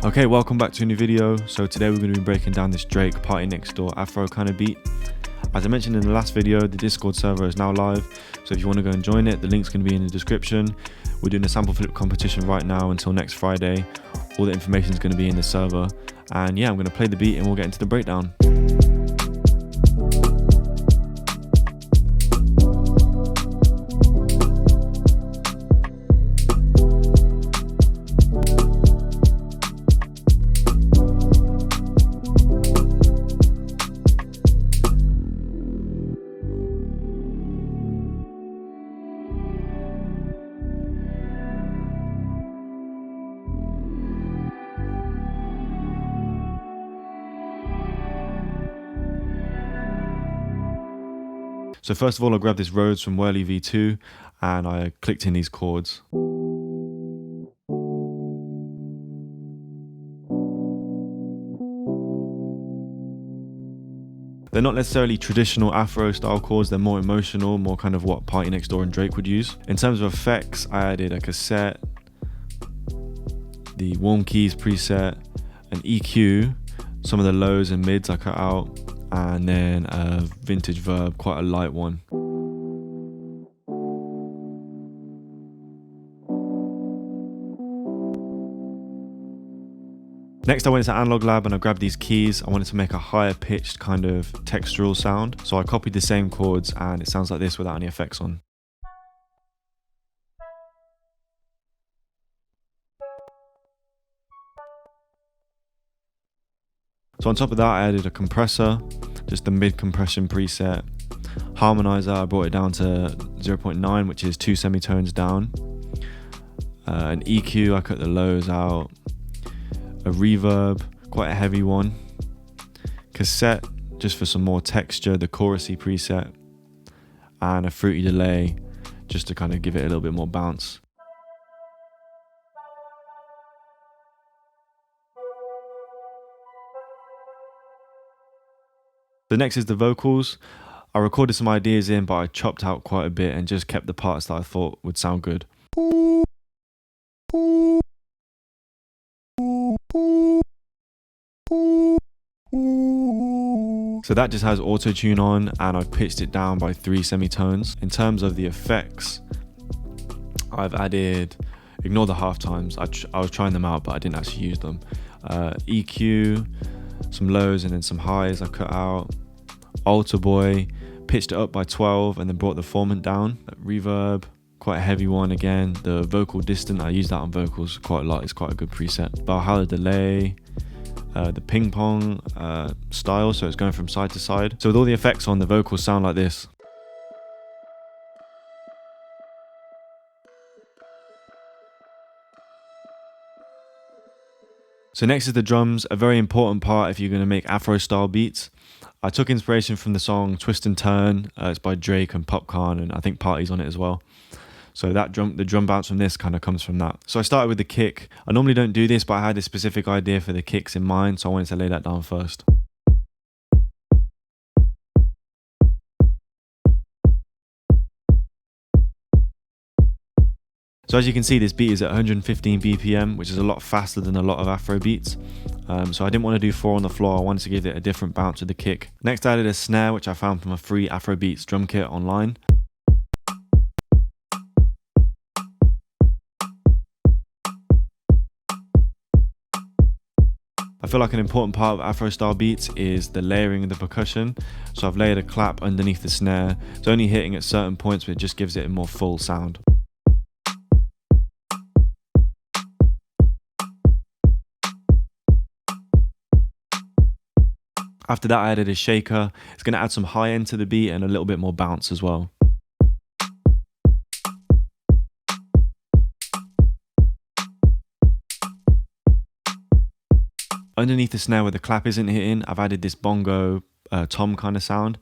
Okay, welcome back to a new video. So today we're going to be breaking down this Drake Party Next Door Afro kind of beat. As I mentioned in the last video, the Discord server is now live, so if you want to go and join it, the link's going to be in the description. We're doing a sample flip competition right now until next Friday. All the information is going to be in the server, and yeah, I'm going to play the beat and we'll get into the breakdown. So first of all, I grabbed this Rhodes from Whirly V2 and I clicked in these chords. They're not necessarily traditional Afro style chords, they're more emotional, more kind of what Party Next Door and Drake would use. In terms of effects, I added a cassette, the warm keys preset, an EQ, some of the lows and mids I cut out, and then a vintage Verb, quite a light one. Next I went to Analog Lab and I grabbed these keys. I wanted to make a higher pitched kind of textural sound, so I copied the same chords and it sounds like this without any effects on. So on top of that, I added a compressor, just the mid compression preset. Harmonizer, I brought it down to 0.9, which is 2 semitones down. An EQ, I cut the lows out. A reverb, quite a heavy one. Cassette, just for some more texture, the chorusy preset. And a fruity delay, just to kind of give it a little bit more bounce. The next is the vocals. I recorded some ideas in, but I chopped out quite a bit and just kept the parts that I thought would sound good. So that just has auto-tune on and I've pitched it down by 3 semitones. In terms of the effects, I've added, ignore the half times, I was trying them out but I didn't actually use them. EQ, some lows and then some highs I cut out. Alter Boy, pitched it up by 12 and then brought the formant down. Reverb, quite a heavy one again. The vocal distant, I use that on vocals quite a lot, it's quite a good preset. Valhalla delay, the ping pong style, so it's going from side to side. So with all the effects on, the vocals sound like this. So next is the drums, a very important part if you're going to make Afro style beats. I took inspiration from the song Twist and Turn, it's by Drake and Popcorn, and I think Party's on it as well. So the drum bounce from this kind of comes from that. So I started with the kick. I normally don't do this, but I had a specific idea for the kicks in mind, so I wanted to lay that down first. So as you can see, this beat is at 115 BPM, which is a lot faster than a lot of Afro beats. So I didn't want to do 4 on the floor, I wanted to give it a different bounce with the kick. Next I added a snare, which I found from a free Afro Beats drum kit online. I feel like an important part of Afro style beats is the layering of the percussion. So I've layered a clap underneath the snare. It's only hitting at certain points, but it just gives it a more full sound. After that I added a shaker. It's going to add some high end to the beat and a little bit more bounce as well. Underneath the snare where the clap isn't hitting, I've added this bongo tom kind of sound.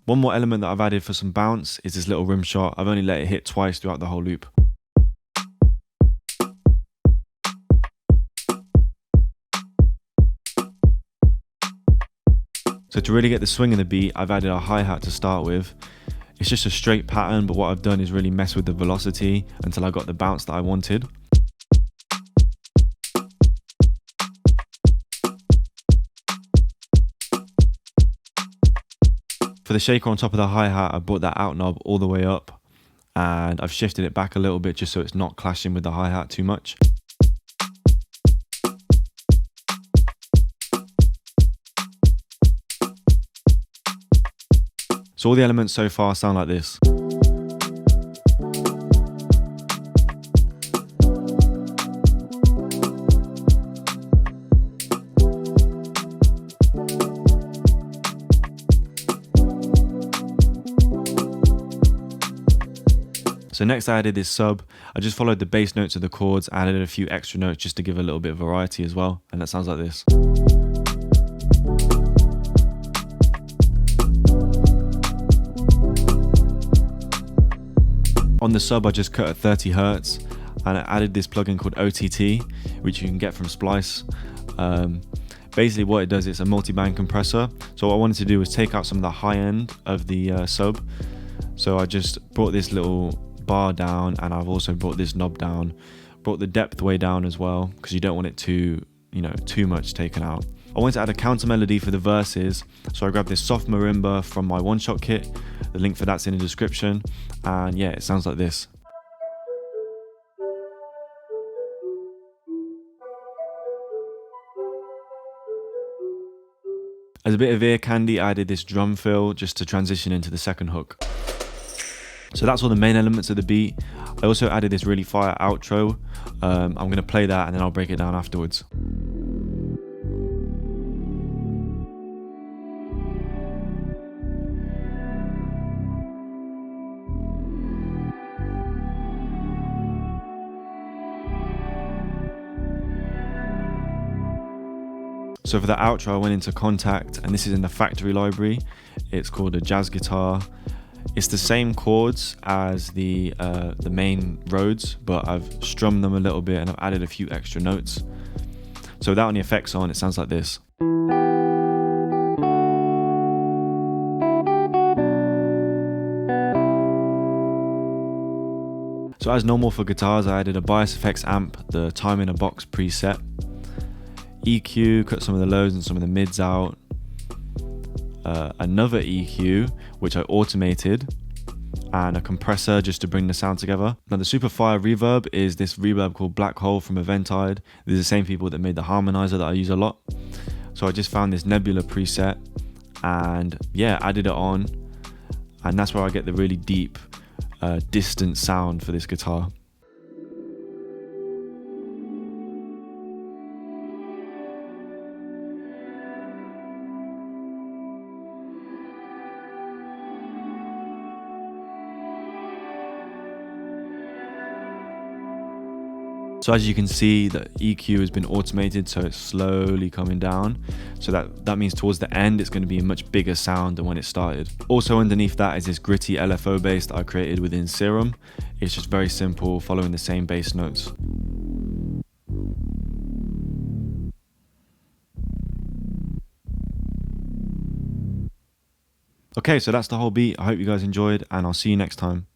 One more element that I've added for some bounce is this little rim shot. I've only let it hit twice throughout the whole loop. So to really get the swing in the beat, I've added a hi-hat to start with. It's just a straight pattern, but what I've done is really mess with the velocity until I got the bounce that I wanted. For the shaker on top of the hi-hat, I brought that out knob all the way up and I've shifted it back a little bit just so it's not clashing with the hi-hat too much. So all the elements so far sound like this. So next I added this sub. I just followed the bass notes of the chords, added a few extra notes just to give a little bit of variety as well. And that sounds like this. On the sub I just cut at 30 Hertz and I added this plugin called OTT, which you can get from Splice. Basically what it does, it's a multi-band compressor. So what I wanted to do was take out some of the high end of the sub. So I just brought this little bar down and I've also brought this knob down, brought the depth way down as well because you don't want it too much taken out. I wanted to add a counter melody for the verses, so I grabbed this soft marimba from my one-shot kit. The link for that's in the description, and yeah, it sounds like this. As a bit of ear candy, I added this drum fill just to transition into the second hook. So that's all the main elements of the beat. I also added this really fire outro. I'm going to play that and then I'll break it down afterwards. So for the outro I went into Contact, and this is in the factory library. It's called a jazz guitar. It's the same chords as the main Rhodes, but I've strummed them a little bit and I've added a few extra notes. So without any effects on, it sounds like this. So as normal for guitars, I added a bias effects amp, the time in a box preset, EQ, cut some of the lows and some of the mids out, another EQ which I automated, and a compressor just to bring the sound together. Now the super fire reverb is this reverb called Black Hole from Eventide. These are the same people that made the harmonizer that I use a lot. So I just found this Nebula preset and yeah, added it on, and that's where I get the really deep distant sound for this guitar. So as you can see, the EQ has been automated, so it's slowly coming down. So that means towards the end, it's going to be a much bigger sound than when it started. Also underneath that is this gritty Lfo Base that I created within Serum. It's just very simple, following the same bass notes. Okay, so that's the whole beat. I hope you guys enjoyed, and I'll see you next time.